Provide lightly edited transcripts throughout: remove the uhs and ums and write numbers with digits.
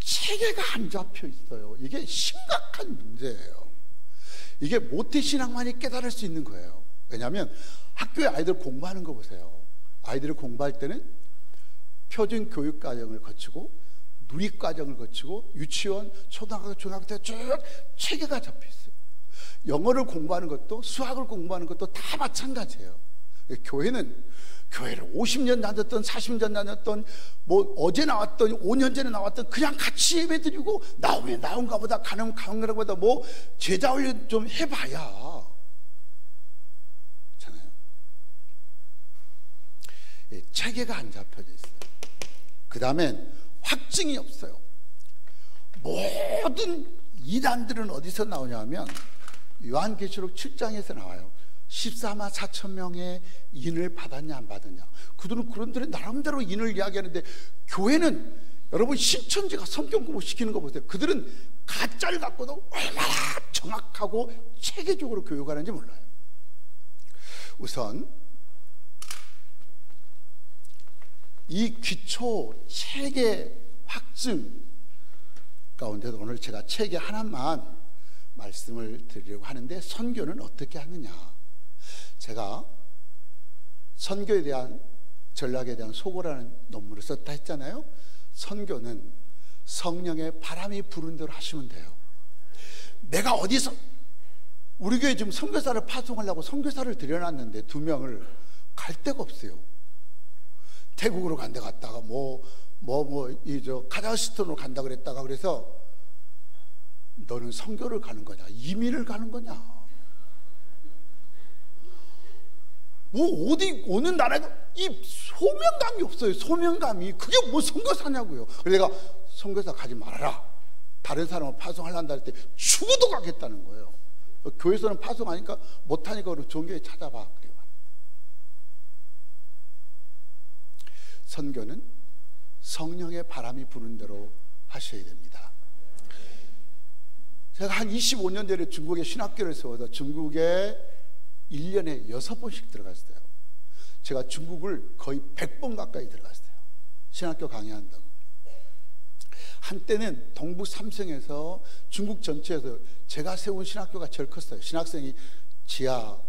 체계가 안 잡혀 있어요. 이게 심각한 문제예요. 이게 모태신앙만이 깨달을 수 있는 거예요. 왜냐하면 학교에 아이들 공부하는 거 보세요. 아이들이 공부할 때는 표준 교육 과정을 거치고 누리 과정을 거치고 유치원, 초등학교, 중학교 때 쭉 체계가 잡혀 있어요. 영어를 공부하는 것도 수학을 공부하는 것도 다 마찬가지예요. 교회를 50년 다녔던 40년 다녔던 뭐 어제 나왔던 5년 전에 나왔던 그냥 같이 예배드리고 나온가 보다 가는 보다 뭐 제자 훈련 좀 해봐야 잖아요. 체계가 안 잡혀져 있어요. 그 다음엔 확증이 없어요. 모든 이단들은 어디서 나오냐면 요한계시록 7장에서 나와요. 14만 4천 명의 인을 받았냐 안 받았냐. 그들은 나름대로 인을 이야기하는데, 교회는 여러분 신천지가 성경 공부시키는 거 보세요. 그들은 가짜를 갖고도 얼마나 정확하고 체계적으로 교육하는지 몰라요. 우선 이 기초 체계 확증 가운데도 오늘 제가 체계 하나만 말씀을 드리려고 하는데, 선교는 어떻게 하느냐. 제가 선교에 대한 전략에 대한 소고라는 논문을 썼다 했잖아요. 선교는 성령의 바람이 부른 대로 하시면 돼요. 내가 어디서, 우리 교회 지금 선교사를 파송하려고 선교사를 들여놨는데 2명을 갈 데가 없어요. 태국으로 간데 갔다가 카자흐스탄으로 간다 그랬다가, 그래서 너는 선교를 가는 거냐 이민을 가는 거냐, 뭐 어디 어느 나라에 이 소명감이 없어요. 소명감이. 그게 뭐 선교사냐고요. 그래서 내가 선교사 가지 말아라, 다른 사람을 파송하려한다 할 때 죽어도 가겠다는 거예요. 교회에서는 파송하니까 못하니까 그럼 종교에 찾아봐. 그래요. 선교는 성령의 바람이 부는 대로 하셔야 됩니다. 제가 한 25년 전에 중국에 신학교를 세워서 중국에 1년에 6번씩 들어갔어요. 제가 중국을 거의 100번 가까이 들어갔어요. 신학교 강의한다고. 한때는 동북 3성에서 중국 전체에서 제가 세운 신학교가 제일 컸어요. 신학생이 지하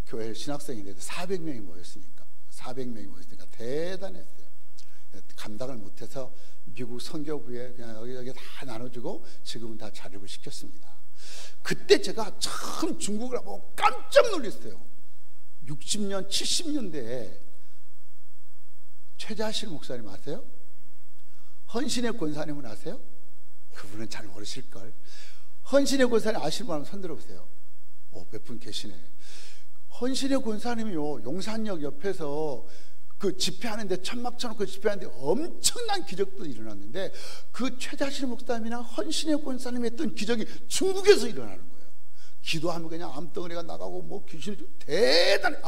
교회 신학생인데 400명이 모였으니까 대단했어요. 감당을 못해서 미국 선교부에 그냥 여기 다 나눠주고 지금은 다 자립을 시켰습니다. 그때 제가 처음 중국을 보고 깜짝 놀랐어요. 60년, 70년대에 최자실 목사님 아세요? 헌신의 권사님은 아세요? 그분은 잘 모르실걸. 헌신의 권사님 아시는 분은 손 들어보세요. 몇 분 계시네. 헌신의 권사님이요, 용산역 옆에서 그 집회하는데, 천막 쳐놓고 집회하는데 엄청난 기적도 일어났는데, 그 최자실 목사님이나 헌신의 권사님이 했던 기적이 중국에서 일어나는 거예요. 기도하면 그냥 암덩어리가 나가고 뭐 귀신이 대단해.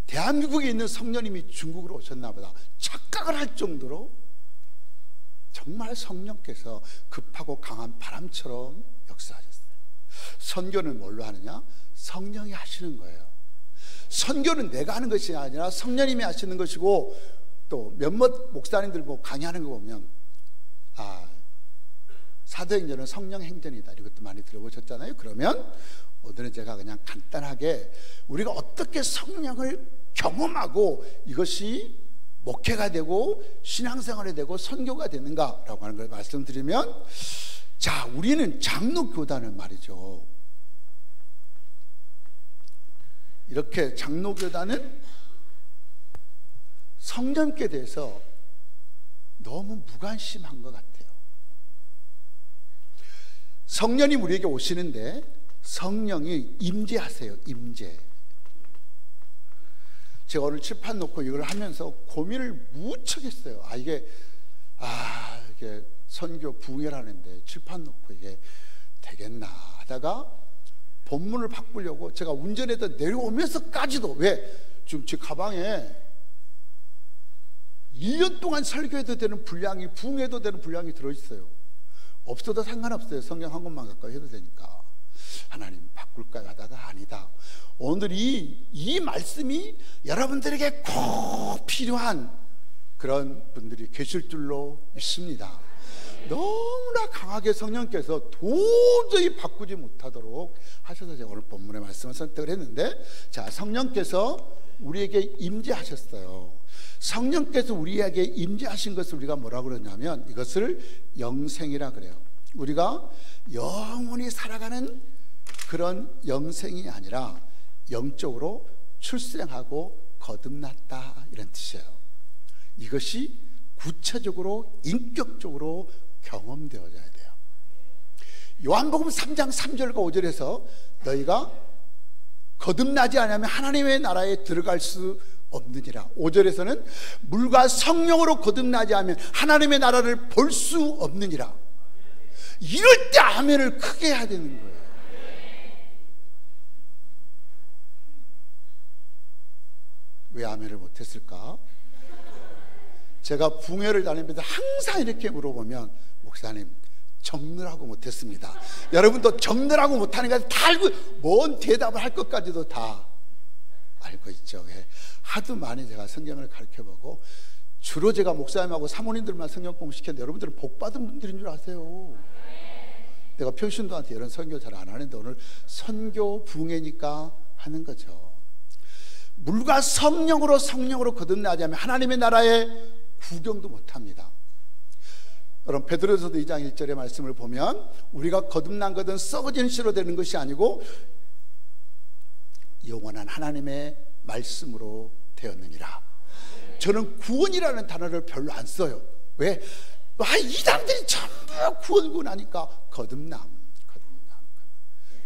대한민국에 있는 성령님이 중국으로 오셨나 보다 착각을 할 정도로 정말 성령께서 급하고 강한 바람처럼 역사하셨어요. 선교는 뭘로 하느냐? 성령이 하시는 거예요. 선교는 내가 하는 것이 아니라 성령님이 하시는 것이고, 또 몇몇 목사님들 뭐 강의하는 거 보면 사도행전은 성령 행전이다, 이것도 많이 들어보셨잖아요. 그러면 오늘은 제가 그냥 간단하게 우리가 어떻게 성령을 경험하고 이것이 목회가 되고 신앙생활이 되고 선교가 되는가라고 하는 걸 말씀드리면, 자, 우리는 장로교단을 말이죠. 이렇게 장로교단은 성령께 대해서 너무 무관심한 것 같아요. 성령님 우리에게 오시는데 성령이 임재하세요. 임재. 제가 오늘 칠판 놓고 이걸 하면서 고민을 무척 했어요. 이게 선교 부흥회를 하는데 칠판 놓고 이게 되겠나 하다가 본문을 바꾸려고 제가 운전해서 내려오면서까지도, 왜? 지금 제 가방에 1년 동안 설교해도 되는 분량이, 부흥해도 되는 분량이 들어있어요. 없어도 상관없어요. 성경 한 권만 갖고 해도 되니까. 하나님 바꿀까 하다가 아니다. 오늘 이 말씀이 여러분들에게 꼭 필요한 그런 분들이 계실 줄로 믿습니다. 너무나 강하게 성령께서 도저히 바꾸지 못하도록 하셔서 제가 오늘 본문의 말씀을 선택을 했는데, 자, 성령께서 우리에게 임재하셨어요. 성령께서 우리에게 임재하신 것을 우리가 뭐라고 그러냐면 이것을 영생이라 그래요. 우리가 영원히 살아가는 그런 영생이 아니라 영적으로 출생하고 거듭났다, 이런 뜻이에요. 이것이 구체적으로 인격적으로 경험되어져야 돼요. 요한복음 3장 3절과 5절에서 너희가 거듭나지 않으면 하나님의 나라에 들어갈 수 없느니라. 5절에서는 물과 성령으로 거듭나지 않으면 하나님의 나라를 볼 수 없느니라. 이럴 때 아멘을 크게 해야 되는 거예요. 왜 아멘을 못했을까? 제가 붕회를 다니면서 항상 이렇게 물어보면, 목사님 적느라고 못했습니다. 여러분도 적느라고 못하는 것까지 다 알고, 뭔 대답을 할 것까지도 다 알고 있죠. 하도 많이 제가 성경을 가르쳐보고, 주로 제가 목사님하고 사모님들만 성경 공부시켰는데 여러분들은 복받은 분들인 줄 아세요. 내가 평신도한테 이런 선교 잘 안 하는데 오늘 선교 붕회니까 하는 거죠. 물과 성령으로 거듭나지 않으면 하나님의 나라에 구경도 못합니다. 여러분, 베드로전서 2장 1절의 말씀을 보면 우리가 거듭난 것은 썩어진 씨로 되는 것이 아니고 영원한 하나님의 말씀으로 되었느니라. 저는 구원이라는 단어를 별로 안 써요. 왜? 이 사람들이 전부 구원이고 나니까 거듭남.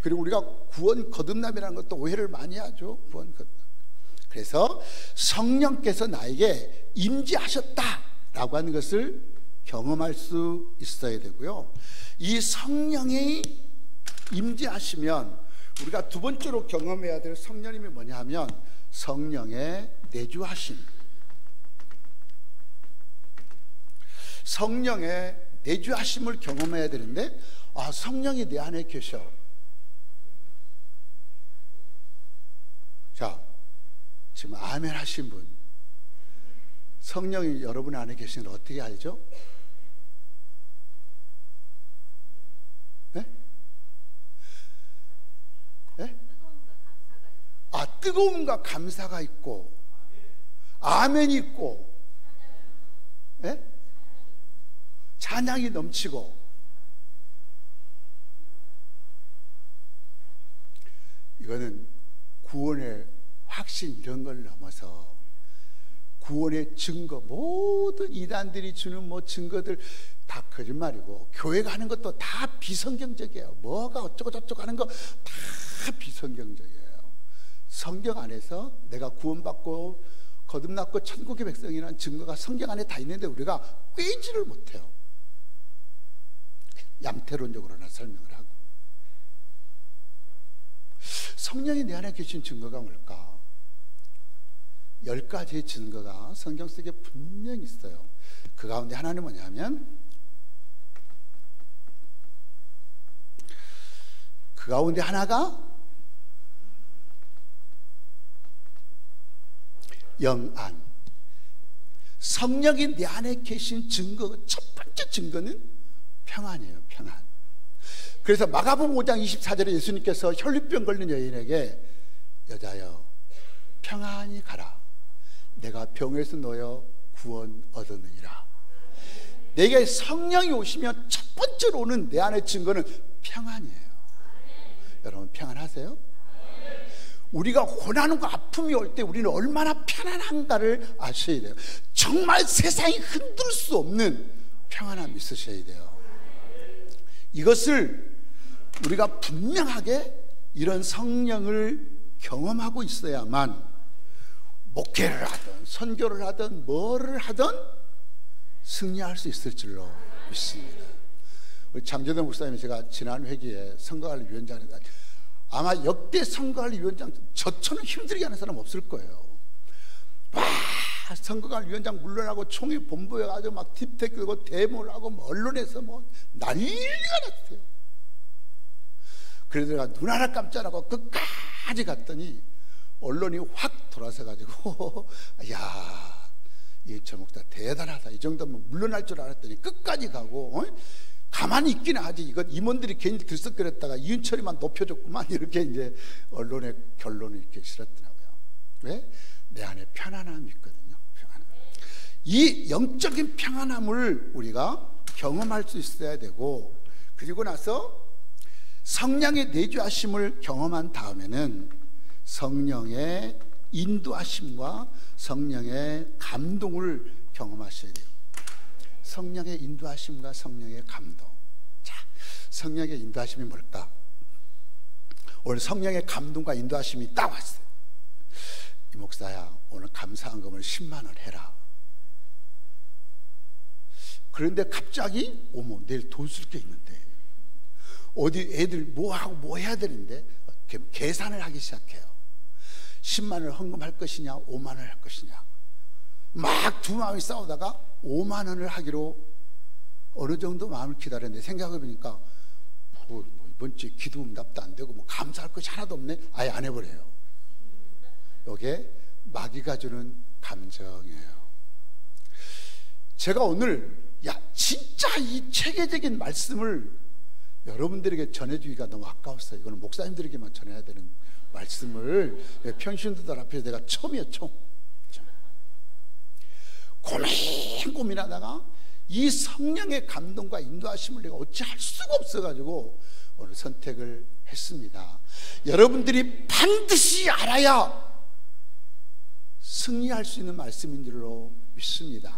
그리고 우리가 구원 거듭남이라는 것도 오해를 많이 하죠. 구원 거듭남. 그래서 성령께서 나에게 임재하셨다라고 하는 것을 경험할 수 있어야 되고요. 이 성령이 임재하시면 우리가 두 번째로 경험해야 될 성령님이 뭐냐 하면 성령의 내주하심. 성령의 내주하심을 경험해야 되는데, 성령이 내 안에 계셔. 자, 지금 아멘 하신 분, 성령이 여러분 안에 계시는 걸 어떻게 알죠? 네? 네? 뜨거움과 감사가 있고, 아멘이 있고, 네? 찬양이 넘치고. 이거는 구원의 확신 이런 걸 넘어서 구원의 증거, 모든 이단들이 주는 증거들 다 거짓말이고, 교회가 하는 것도 다 비성경적이에요. 뭐가 어쩌고 저쩌고 하는 거 다 비성경적이에요. 성경 안에서 내가 구원받고 거듭났고 천국의 백성이라는 증거가 성경 안에 다 있는데 우리가 꿰지를 못해요. 양태론적으로나 설명을 하고. 성령이 내 안에 계신 증거가 뭘까? 10가지의 증거가 성경 속에 분명히 있어요. 그 가운데 하나는 뭐냐면, 그 가운데 하나가 영안. 성령이 내 안에 계신 증거, 첫 번째 증거는 평안이에요. 평안. 그래서 마가복음 5장 24절에 예수님께서 혈루병 걸린 여인에게 여자여 평안히 가라. 내가 병에서 놓여 구원 얻었느니라. 내게 성령이 오시면 첫 번째로 오는 내 안의 증거는 평안이에요. 여러분 평안하세요? 우리가 고난과 아픔이 올 때 우리는 얼마나 편안한가를 아셔야 돼요. 정말 세상이 흔들 수 없는 평안함이 있으셔야 돼요. 이것을 우리가 분명하게 이런 성령을 경험하고 있어야만 목회를 하든 선교를 하든 뭐를 하든 승리할 수 있을 줄로 믿습니다. 우리 장재동 목사님이 제가 지난 회기에 선거관리위원장이다. 아마 역대 선거관리위원장 저처럼 힘들게 하는 사람 없을 거예요. 선거관리위원장 물러나고 총회 본부에 가서 막 팁택 들고 데모를 하고 언론에서 난리가 났어요. 그래서 내가 눈 하나 깜짝 안 하고 끝까지 갔더니 언론이 확 돌아서 가지고 야, 이철 목사 대단하다, 이 정도면 물러날 줄 알았더니 끝까지 가고, 가만히 있기는 하지, 이건 임원들이 괜히 들썩거렸다가 이은철이만 높여줬구만, 이렇게 이제 언론의 결론을 이렇게 실었더라고요. 왜? 내 안에 편안함이 있거든요. 평안함. 이 영적인 평안함을 우리가 경험할 수 있어야 되고, 그리고 나서 성령의 내주하심을 경험한 다음에는 성령의 인도하심과 성령의 감동을 경험하셔야 돼요. 성령의 인도하심과 성령의 감동. 자, 성령의 인도하심이 뭘까? 오늘 성령의 감동과 인도하심이 딱 왔어요. 이 목사야, 오늘 감사한금을 10만 원 해라. 그런데 갑자기 어머, 내일 돈 쓸 게 있는데, 어디 애들 뭐하고 뭐 해야 되는데, 계산을 하기 시작해요. 10만 원을 헌금할 것이냐 5만 원을 할 것이냐, 막 두 마음이 싸우다가 5만 원을 하기로 어느 정도 마음을 기다렸는데, 생각해보니까 뭐 이번 주에 기도 응답도 안 되고 뭐 감사할 것이 하나도 없네. 아예 안 해버려요. 이게 마귀가 주는 감정이에요. 제가 오늘 진짜 이 체계적인 말씀을 여러분들에게 전해주기가 너무 아까웠어요. 이거는 목사님들에게만 전해야 되는 말씀을 평신도들 앞에서 내가 처음이에요. 처음. 고민하다가 이 성령의 감동과 인도하심을 내가 어찌할 수가 없어가지고 오늘 선택을 했습니다. 여러분들이 반드시 알아야 승리할 수 있는 말씀인 줄로 믿습니다.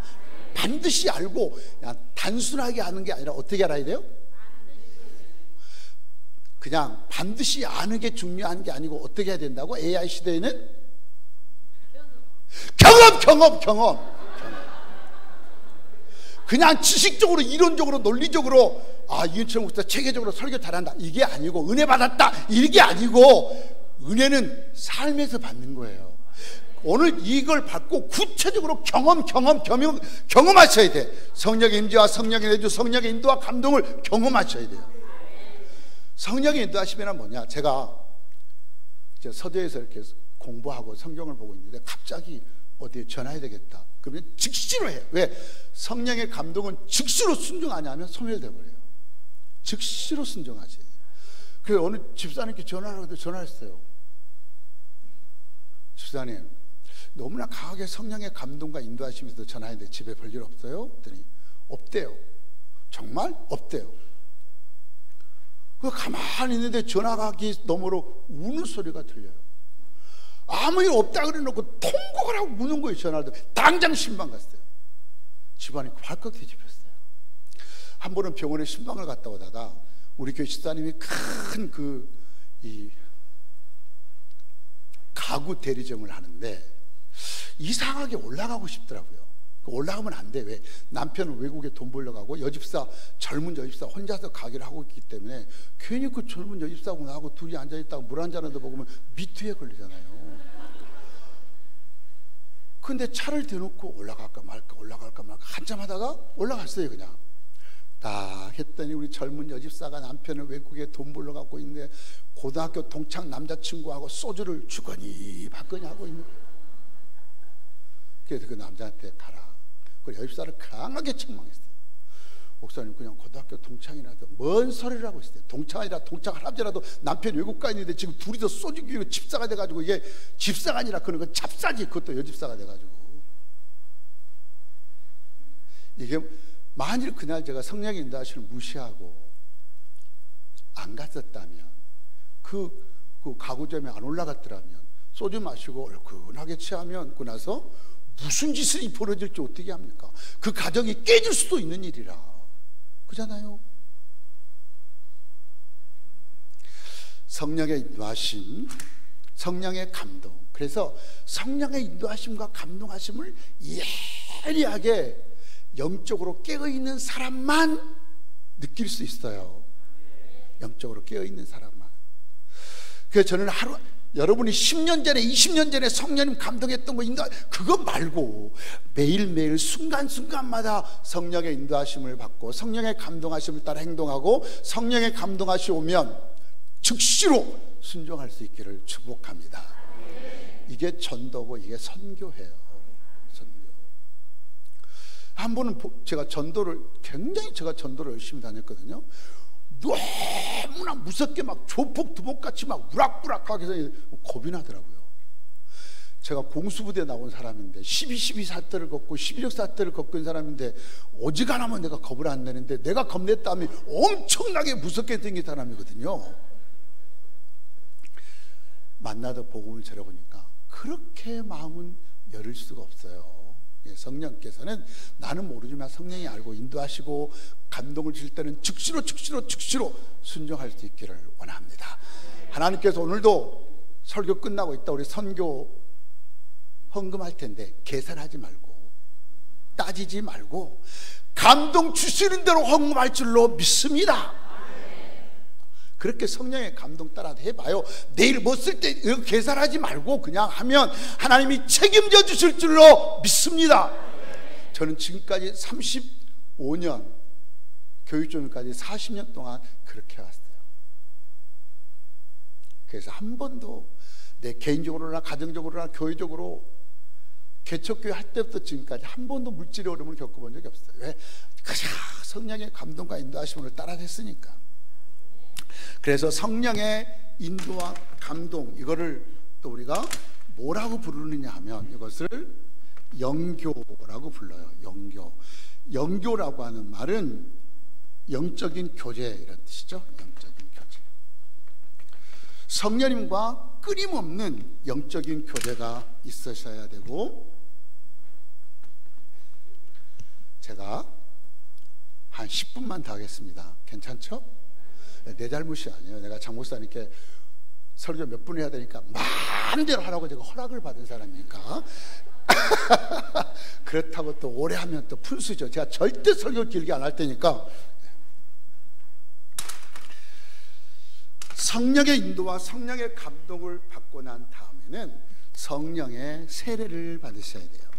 반드시 알고 그냥 단순하게 아는 게 아니라 어떻게 알아야 돼요? 그냥 반드시 아는 게 중요한 게 아니고 어떻게 해야 된다고? AI 시대에는 경험. 그냥 지식적으로, 이론적으로, 논리적으로 이은철 목사 체계적으로 설교 잘한다 이게 아니고, 은혜 받았다 이게 아니고, 은혜는 삶에서 받는 거예요. 오늘 이걸 받고 구체적으로 경험하셔야 돼. 성령의 임재와 성령의 내주, 성령의 인도와 감동을 경험하셔야 돼요. 성령의 인도하시면 뭐냐, 제가 서재에서 이렇게 공부하고 성경을 보고 있는데 갑자기 어디에 전화해야 되겠다. 그러면 즉시로 해요. 왜? 성령의 감동은 즉시로 순종하냐면 소멸돼 버려요. 즉시로 순종하지. 그래서 어느 집사님께 전화했어요. 집사님, 너무나 강하게 성령의 감동과 인도하시면서 전화했는데 집에 별일 없어요? 그랬더니 없대요. 정말? 없대요. 그 가만히 있는데 전화기 너머로 우는 소리가 들려요. 아무 일 없다 그래놓고 통곡을 하고 우는 거예요. 전화를 당장 신방 갔어요. 집안이 왈칵 뒤집혔어요. 한 번은 병원에 신방을 갔다 오다가 우리 교회 집사님이 큰 이 가구 대리점을 하는데 이상하게 올라가고 싶더라고요. 올라가면 안 돼. 왜? 남편은 외국에 돈 벌러 가고 젊은 여집사 혼자서 가게를 하고 있기 때문에 괜히 그 젊은 여집사하고 나하고 둘이 앉아있다가 물 한 잔을 더 먹으면 미투에 걸리잖아요. 근데 차를 대놓고 올라갈까 말까 한참 하다가 올라갔어요. 그냥 딱 했더니 우리 젊은 여집사가 남편은 외국에 돈 벌러 가고 있는데 고등학교 동창 남자친구하고 소주를 주거니 받거니 하고 있는 거예요. 그래서 그 남자한테 가라. 그리고 여집사를 강하게 책망했어요. 목사님, 그냥 고등학교 동창이라도 뭔 소리를 하고 있어요. 동창 아니라 동창 할아버지라도 남편 외국 가 있는데 지금 둘이서 소주 기고 집사가 돼가지고, 이게 집사가 아니라 그런 건 잡사지. 그것도 여집사가 돼가지고. 이게 만일 그날 제가 성령의 인도하심을 무시하고 안 갔었다면, 그 가구점에 안 올라갔더라면, 소주 마시고 얼큰하게 취하면 그 나서 무슨 짓이 벌어질지 어떻게 합니까? 그 가정이 깨질 수도 있는 일이라. 그잖아요. 성령의 인도하심, 성령의 감동. 그래서 성령의 인도하심과 감동하심을 예리하게 영적으로 깨어있는 사람만 느낄 수 있어요. 영적으로 깨어있는 사람만. 그래서 저는 여러분이 10년 전에 20년 전에 성령님 감동했던 거 그거 말고 매일매일 순간순간마다 성령의 인도하심을 받고 성령의 감동하심을 따라 행동하고, 성령의 감동하심이 오면 즉시로 순종할 수 있기를 축복합니다. 이게 전도고 이게 선교예요. 선교. 한 번은 제가 전도를 열심히 다녔거든요. 너무나 무섭게 막 조폭 두목같이 막 우락부락하게 해서 겁이 나더라고요. 제가 공수부대 나온 사람인데 12 사태를 걷고 11력 사태를 겪은 사람인데 어지간하면 내가 겁을 안 내는데, 내가 겁냈다면 엄청나게 무섭게 생긴 사람이거든요. 만나서 복음을 전해보니까 그렇게 마음은 열릴 수가 없어요. 성령께서는 나는 모르지만 성령이 알고 인도하시고 감동을 주실 때는 즉시로 순종할 수 있기를 원합니다. 하나님께서 오늘도 설교 끝나고 있다 우리 선교 헌금할 텐데 계산하지 말고 따지지 말고 감동 주시는 대로 헌금할 줄로 믿습니다. 그렇게 성령의 감동 따라 해봐요. 내일 뭐 쓸 때 계산하지 말고 그냥 하면 하나님이 책임져 주실 줄로 믿습니다. 저는 지금까지 35년, 교육전까지 40년 동안 그렇게 왔어요. 그래서 한 번도 내 개인적으로나 가정적으로나 교회적으로 개척교회 할 때부터 지금까지 한 번도 물질의 어려움을 겪어본 적이 없어요. 왜? 그냥 성령의 감동과 인도하심을 따라했으니까. 그래서 성령의 인도와 감동, 이거를 또 우리가 뭐라고 부르느냐 하면 이것을 영교라고 불러요. 영교라고 하는 말은 영적인 교제, 이런 뜻이죠. 영적인 교제. 성령님과 끊임없는 영적인 교제가 있으셔야 되고, 제가 한 10분만 더 하겠습니다. 괜찮죠? 내 잘못이 아니에요. 내가 장 목사님께 설교 몇 분 해야 되니까 마음대로 하라고 제가 허락을 받은 사람이니까 그렇다고 또 오래 하면 또 푼수죠. 제가 절대 설교 길게 안 할 테니까. 성령의 인도와 성령의 감동을 받고 난 다음에는 성령의 세례를 받으셔야 돼요.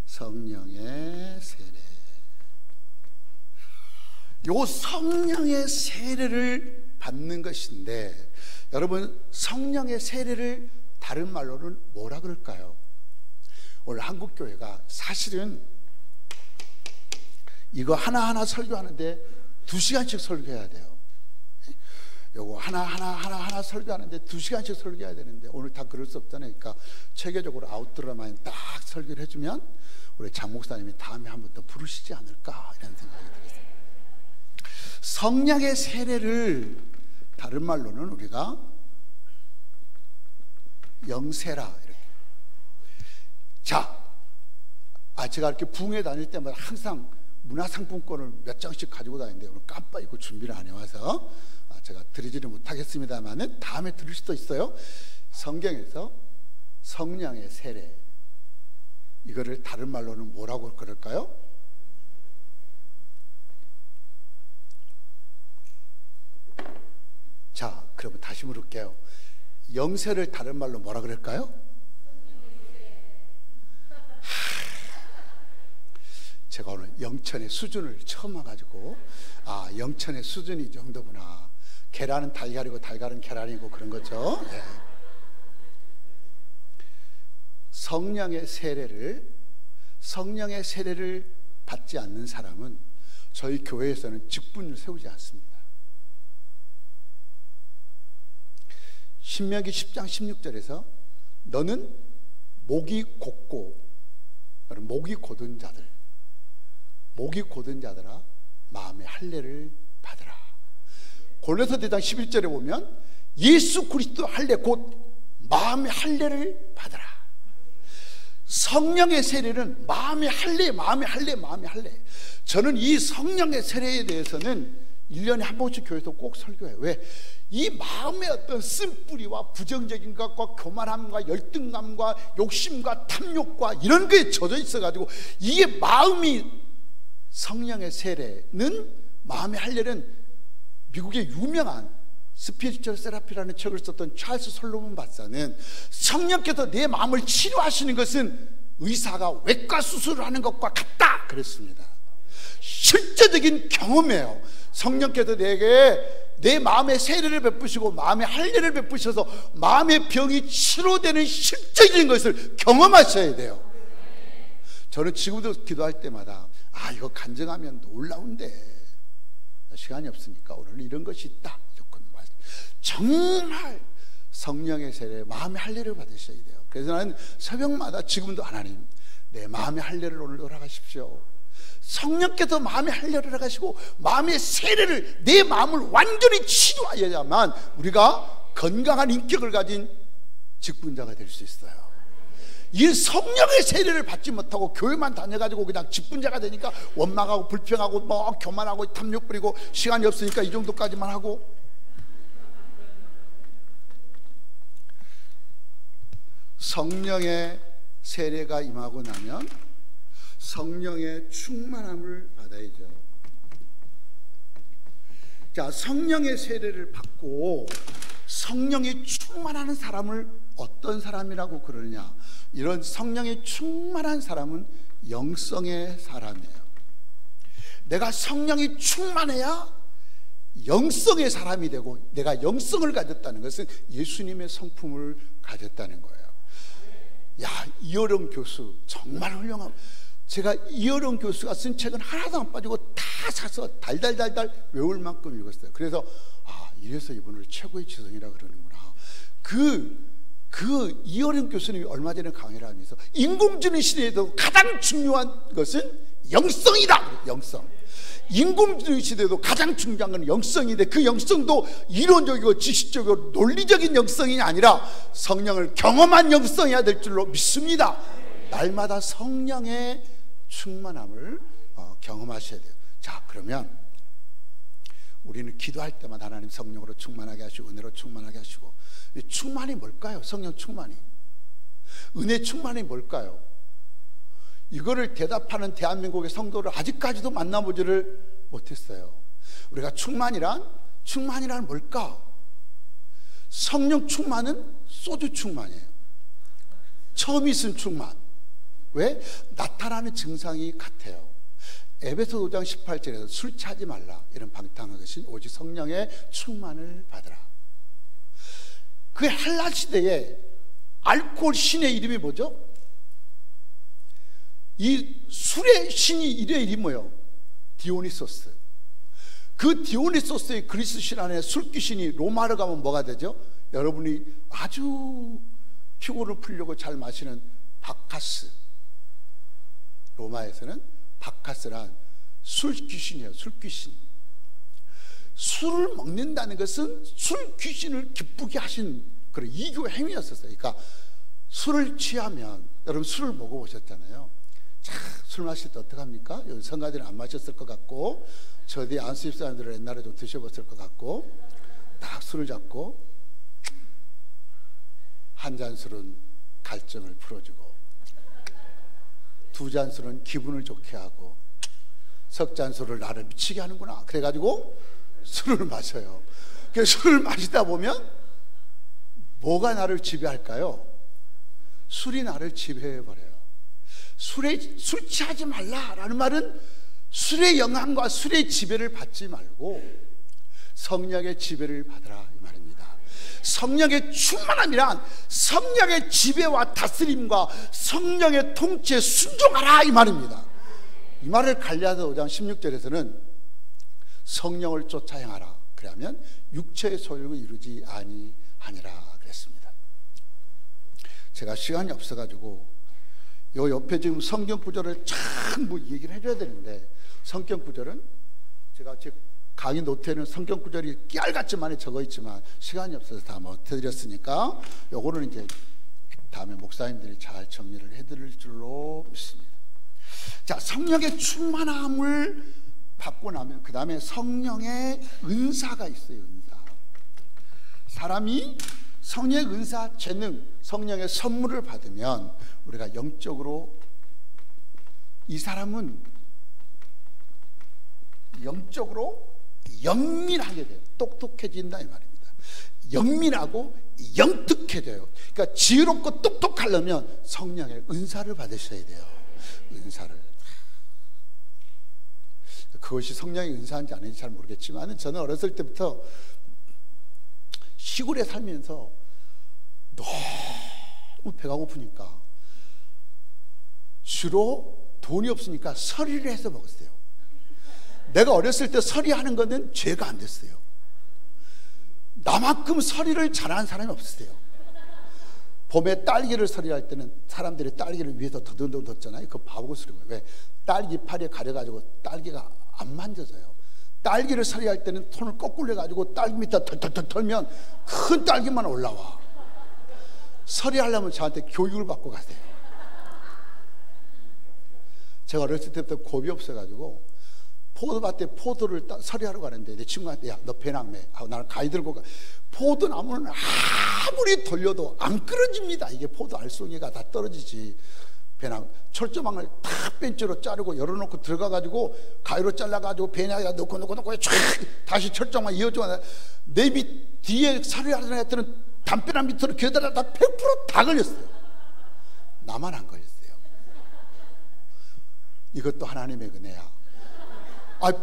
성령의 세례. 요 성령의 세례를 받는 것인데, 여러분 성령의 세례를 다른 말로는 뭐라 그럴까요? 오늘 한국교회가 사실은 이거 하나하나 설교하는데 2시간씩 설교해야 돼요. 요거 하나하나 설교하는데 2시간씩 설교해야 되는데 오늘 다 그럴 수 없잖아요. 그러니까 체계적으로 아웃드라만 딱 설교를 해주면 우리 장 목사님이 다음에 한 번 더 부르시지 않을까, 이런 생각이 들었어요. 성령의 세례를 다른 말로는 우리가 영세라, 이렇게. 자, 제가 이렇게 부흥회 다닐 때마다 항상 문화상품권을 몇 장씩 가지고 다니는데 오늘 깜빡 잊고 준비를 안 해와서 제가 드리지는 못하겠습니다만 다음에 들을 수도 있어요. 성경에서 성령의 세례, 이거를 다른 말로는 뭐라고 그럴까요? 자, 그러면 다시 물을게요. 영세를 다른 말로 뭐라 그럴까요? 제가 오늘 영천의 수준을 처음 와가지고 영천의 수준이 이 정도구나. 계란은 달걀이고 달걀은 계란이고 그런 거죠. 네. 성령의 세례를 받지 않는 사람은 저희 교회에서는 직분을 세우지 않습니다. 신명기 10장 16절에서 너는 목이 곧고, 목이 곧은 자들아 마음의 할례를 받으라. 고린도서 4장 11절에 보면 예수 그리스도 할례, 곧 마음의 할례를 받으라. 성령의 세례는 마음의 할례. 저는 이 성령의 세례에 대해서는 1년에 한 번씩 교회에서 꼭 설교해요. 왜? 이 마음의 어떤 쓴뿌리와 부정적인 것과 교만함과 열등감과 욕심과 탐욕과 이런 거에 젖어 있어가지고, 이게 마음이, 성령의 세례는, 마음의 할례는 미국의 유명한 스피리추얼 세라피라는 책을 썼던 찰스 솔로몬 박사는 성령께서 내 마음을 치료하시는 것은 의사가 외과 수술을 하는 것과 같다 그랬습니다. 실제적인 경험이에요. 성령께서 내게 내 마음의 세례를 베푸시고 마음의 할례를 베푸셔서 마음의 병이 치료되는 실제적인 것을 경험하셔야 돼요. 저는 지금도 기도할 때마다 이거 간증하면 놀라운데 시간이 없으니까 오늘 이런 것이 있다. 정말 성령의 세례, 마음의 할례를 받으셔야 돼요. 그래서 나는 새벽마다 지금도 하나님, 내 마음의 할례를 오늘 허락하십시오. 성령께서 마음의 할례를 하시고 마음의 세례를, 내 마음을 완전히 치료하여야만 우리가 건강한 인격을 가진 직분자가 될 수 있어요. 이 성령의 세례를 받지 못하고 교회만 다녀가지고 그냥 직분자가 되니까 원망하고 불평하고 뭐 교만하고 탐욕 부리고 시간이 없으니까 이 정도까지만 하고, 성령의 세례가 임하고 나면 성령의 충만함을 받아야죠. 자, 성령의 세례를 받고 성령이 충만하는 사람을 어떤 사람이라고 그러느냐? 이런 성령이 충만한 사람은 영성의 사람이에요. 내가 성령이 충만해야 영성의 사람이 되고, 내가 영성을 가졌다는 것은 예수님의 성품을 가졌다는 거예요. 야, 이어령 교수 정말 훌륭하고, 제가 이어령 교수가 쓴 책은 하나도 안 빠지고 다 사서 달달달달 외울 만큼 읽었어요. 그래서 이래서 이분을 최고의 지성이라 그러는구나. 그 이어령 교수님이 얼마 전에 강의를 하면서 인공지능 시대에도 가장 중요한 것은 영성이다. 영성. 인공지능 시대에도 가장 중요한 건 영성인데, 그 영성도 이론적이고 지식적이고 논리적인 영성이 아니라 성령을 경험한 영성이어야 될 줄로 믿습니다. 날마다 성령의 충만함을 경험하셔야 돼요. 자, 그러면 우리는 기도할 때마다 하나님 성령으로 충만하게 하시고 은혜로 충만하게 하시고, 이 충만이 뭘까요? 성령 충만이, 은혜 충만이 뭘까요? 이거를 대답하는 대한민국의 성도를 아직까지도 만나보지를 못했어요. 우리가 충만이란 뭘까? 성령 충만은 소주 충만이에요. 처음 있은 충만. 왜? 나타나는 증상이 같아요. 에베소 5장 18절에서 술 취하지 말라, 이런 방탕한 것이 오직 성령의 충만을 받으라. 그 헬라 시대에 알코올 신의 이름이 뭐죠? 이 술의 신이 이름이 뭐예요? 디오니소스. 그 디오니소스의 그리스 신 안에 술귀신이 로마를 가면 뭐가 되죠? 여러분이 아주 피곤을 풀려고 잘 마시는 바카스, 로마에서는 바카스란 술귀신이에요. 술귀신. 술을 먹는다는 것은 술귀신을 기쁘게 하신 그런 이교 행위였었어요. 그러니까 술을 취하면, 여러분 술을 먹어보셨잖아요. 자, 술 마실 때 어떡합니까? 여기 성가들은 안 마셨을 것 같고, 저 뒤에 안수입 사람들은 옛날에 좀 드셔봤을 것 같고, 딱 술을 잡고 한 잔 술은 갈증을 풀어주고, 두 잔 술은 기분을 좋게 하고, 석 잔 술을 나를 미치게 하는구나. 그래가지고 술을 마셔요. 그래서 술을 마시다 보면 뭐가 나를 지배할까요? 술이 나를 지배해버려요. 술 취하지 말라라는 말은 술의 영향과 술의 지배를 받지 말고 성령의 지배를 받으라, 이 말입니다. 성령의 충만함이란 성령의 지배와 다스림과 성령의 통치에 순종하라, 이 말입니다. 이 말을 갈라디아 5장 16절에서는 성령을 쫓아 행하라, 그러면 육체의 소욕을 이루지 아니하니라 그랬습니다. 제가 시간이 없어가지고 요 옆에 지금 성경 구절을 전부 얘기를 해줘야 되는데, 성경 구절은 제가 제 강의 노트에는 성경 구절이 깨알같이 많이 적어 있지만 시간이 없어서 다 못 해드렸으니까 요거는 이제 다음에 목사님들이 잘 정리를 해드릴 줄로 믿습니다. 자, 성령의 충만함을 받고 나면 그 다음에 성령의 은사가 있어요. 은사. 사람이 성령의 은사, 재능, 성령의 선물을 받으면 우리가 영적으로, 이 사람은 영적으로 영민하게 돼요. 똑똑해진다, 이 말입니다. 영민하고 영특해져요. 그러니까 지혜롭고 똑똑하려면 성령의 은사를 받으셔야 돼요. 은사를. 그것이 성령의 은사인지 아닌지 잘 모르겠지만, 저는 어렸을 때부터 시골에 살면서 너무 배가 고프니까 주로 돈이 없으니까 서리를 해서 먹었어요. 내가 어렸을 때 서리하는 거는 죄가 안 됐어요. 나만큼 서리를 잘하는 사람이 없었어요. 봄에 딸기를 서리할 때는 사람들이 딸기를 위에서 더듬더듬 뒀잖아요. 그거 바보고 쓰는 거예요. 왜? 딸기 파리에 가려가지고 딸기가 안 만져져요. 딸기를 서리할 때는 손을 거꾸로 해가지고 딸기 밑에 털털털 털면 큰 딸기만 올라와. 서리하려면 저한테 교육을 받고 가세요. 제가 어렸을 때부터 겁이 없어가지고 포도밭에 포도를 서리하러 가는데 내 친구한테 야, 너 배낭매 하고 나는 가위 들고 가. 포도나무는 아무리 돌려도 안 끊어집니다. 이게 포도 알송이가 다 떨어지지. 배낭 철조망을 다 벤치로 자르고 열어놓고 들어가가지고 가위로 잘라가지고 배낭에다 넣고 다시 철조망 이어주고 내 밑 뒤에 서리하던 애들은 담배랑 밑으로 겨드랑이 다 100% 걸렸어요. 나만 안 걸렸어요. 이것도 하나님의 은혜야.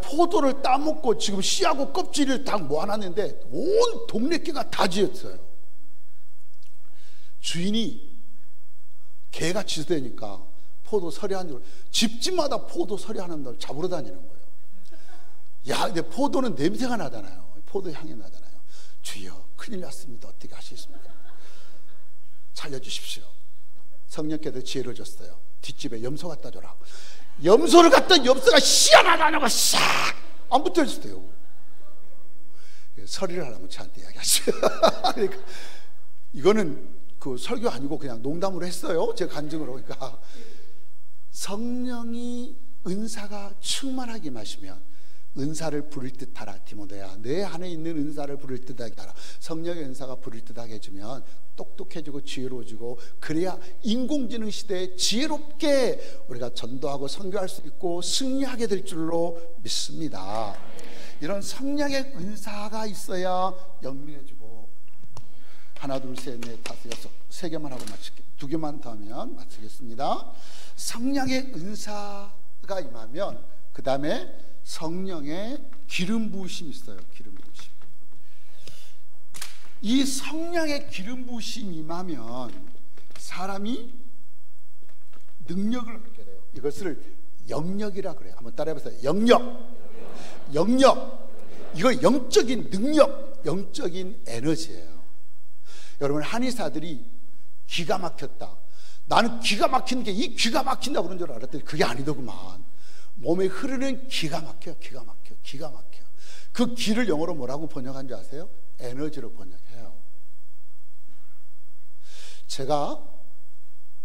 포도를 따먹고 지금 씨하고 껍질을 다 모아놨는데 온 동네 개가 다 지었어요. 주인이 개가 지새니까 포도 서리하는 걸 집집마다 포도 서리하는 걸 잡으러 다니는 거예요. 야, 근데 포도는 냄새가 나잖아요. 포도 향이 나잖아요. 주여, 큰일 났습니다. 어떻게 하시겠습니까? 살려주십시오. 성령께서 지혜를 줬어요. 뒷집에 염소 갖다 줘라. 염소를 갖다 염소가 씨앗하다는 거 싹 안 붙어 있었대요. 서리를 하려면 저한테 이야기하시죠. 그러니까 이거는 그 설교 아니고 그냥 농담으로 했어요. 제 간증으로. 그러니까 성령이 은사가 충만하게 마시면 은사를 부를 듯하라. 디모데야, 내 안에 있는 은사를 부를 듯하게 하라. 성령의 은사가 부를 듯하게 해주면 똑똑해지고 지혜로워지고, 그래야 인공지능 시대에 지혜롭게 우리가 전도하고 선교할 수 있고 승리하게 될 줄로 믿습니다. 이런 성령의 은사가 있어야 영민해지고. 하나 둘 셋 넷 다섯 여섯 세 개만 하고 마칠게요. 두 개만 더 하면 마치겠습니다. 성령의 은사가 임하면 그 다음에 성령의 기름 부으심이 있어요. 기름 부으심. 이 성령의 기름 부으심이 임하면 사람이 능력을 갖게 돼요. 이것을 영역이라 그래요. 한번 따라해보세요. 영역. 이거 영적인 능력, 영적인 에너지예요. 여러분, 한의사들이 기가 막혔다, 나는 기가 막힌 게 이 기가 막힌다 그런 줄 알았더니 그게 아니더구만. 몸에 흐르는 기가 막혀. 그 기를 영어로 뭐라고 번역한 줄 아세요? 에너지로 번역해요. 제가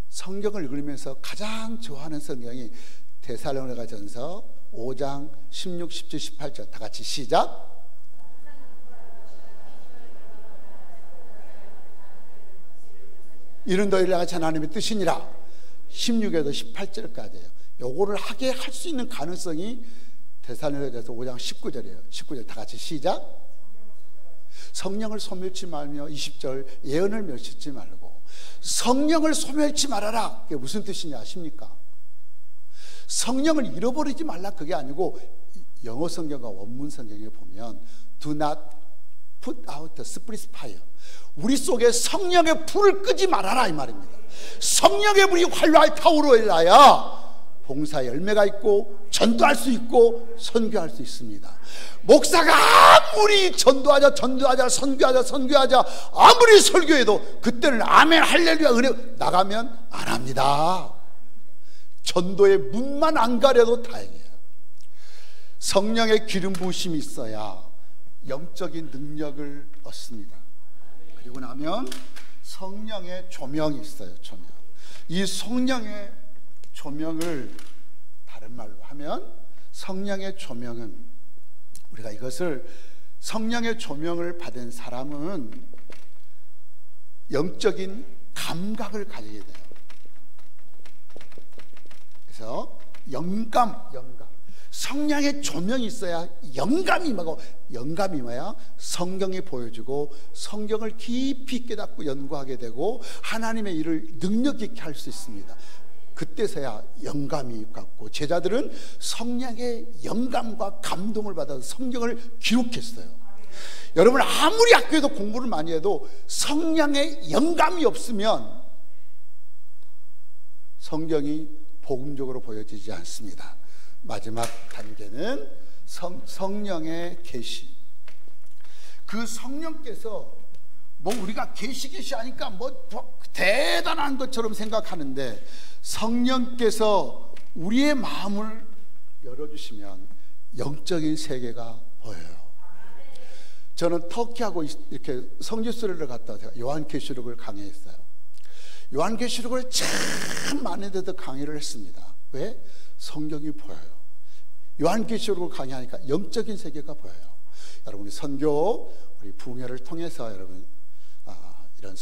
성경을 읽으면서 가장 좋아하는 성경이 데살로니가전서 5장 16, 17, 18절. 다 같이 시작. 이는 너희를 향하신 하나님의 뜻이니라. 16에서 18절까지예요. 요거를 하게 할 수 있는 가능성이 데살로니가전서 5장 19절이에요. 19절 다 같이 시작. 성령을 소멸치 말며 20절 예언을 멸치지 말고. 성령을 소멸치 말아라. 그게 무슨 뜻이냐 아십니까? 성령을 잃어버리지 말라 그게 아니고, 영어 성경과 원문 성경에 보면 Do not put out the spirit's fire. 우리 속에 성령의 불을 끄지 말아라 이 말입니다. 성령의 불이 활활 타오르어야 봉사의 열매가 있고 전도할 수 있고 선교할 수 있습니다. 목사가 아무리 전도하자 선교하자 아무리 설교해도 그때는 아멘 할렐루야 은혜 나가면 안 합니다. 전도의 문만 안 가려도 다행이에요. 성령의 기름 부으심이 있어야 영적인 능력을 얻습니다. 그리고 나면 성령의 조명이 있어요. 조명. 이 성령의 조명을 다른 말로 하면, 성령의 조명은, 우리가 이것을 성령의 조명을 받은 사람은 영적인 감각을 가지게 돼요. 그래서 영감. 성령의 조명이 있어야 영감이 임하고, 영감이 임해야 성경이 보여주고 성경을 깊이 깨닫고 연구하게 되고 하나님의 일을 능력 있게 할 수 있습니다. 그때서야 영감이 갖고, 제자들은 성령의 영감과 감동을 받아서 성경을 기록했어요. 여러분, 아무리 학교에서 공부를 많이 해도 성령의 영감이 없으면 성경이 복음적으로 보여지지 않습니다. 마지막 단계는 성령의 계시. 그 성령께서 뭐 우리가 계시 하니까 뭐 대단한 것처럼 생각하는데, 성령께서 우리의 마음을 열어주시면 영적인 세계가 보여요. 저는 터키하고 이렇게 성지순례를 갔다 제가 요한계시록을 강의했어요. 요한계시록을 참 많은 데도 강의를 했습니다. 왜? 성경이 보여요. 요한계시록을 강의하니까 영적인 세계가 보여요. 여러분이 선교, 우리 부흥회를 통해서 여러분 이런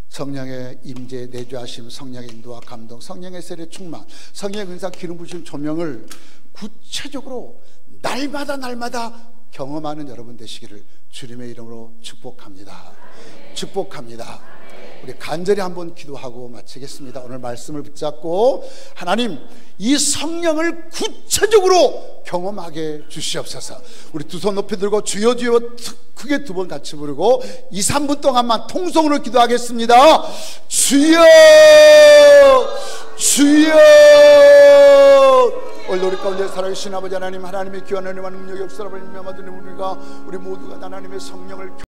성령의 임재, 내주하심, 성령의 인도와 감동, 성령의 세례 충만, 성령의 은사 기름 부으심 조명을 구체적으로 날마다 경험하는 여러분 되시기를 주님의 이름으로 축복합니다. 축복합니다. 우리 간절히 한번 기도하고 마치겠습니다. 오늘 말씀을 붙잡고, 하나님 이 성령을 구체적으로 경험하게 주시옵소서. 우리 두 손 높이 들고 주여 주여 크게 두 번 같이 부르고 2, 3분 동안만 통성으로 기도하겠습니다. 주여 주여. 오늘 우리 가운데 살아계신 아버지 하나님, 하나님의 귀한 은혜와 능력의 역사를 인정하는 우리 모두가 하나님의 성령을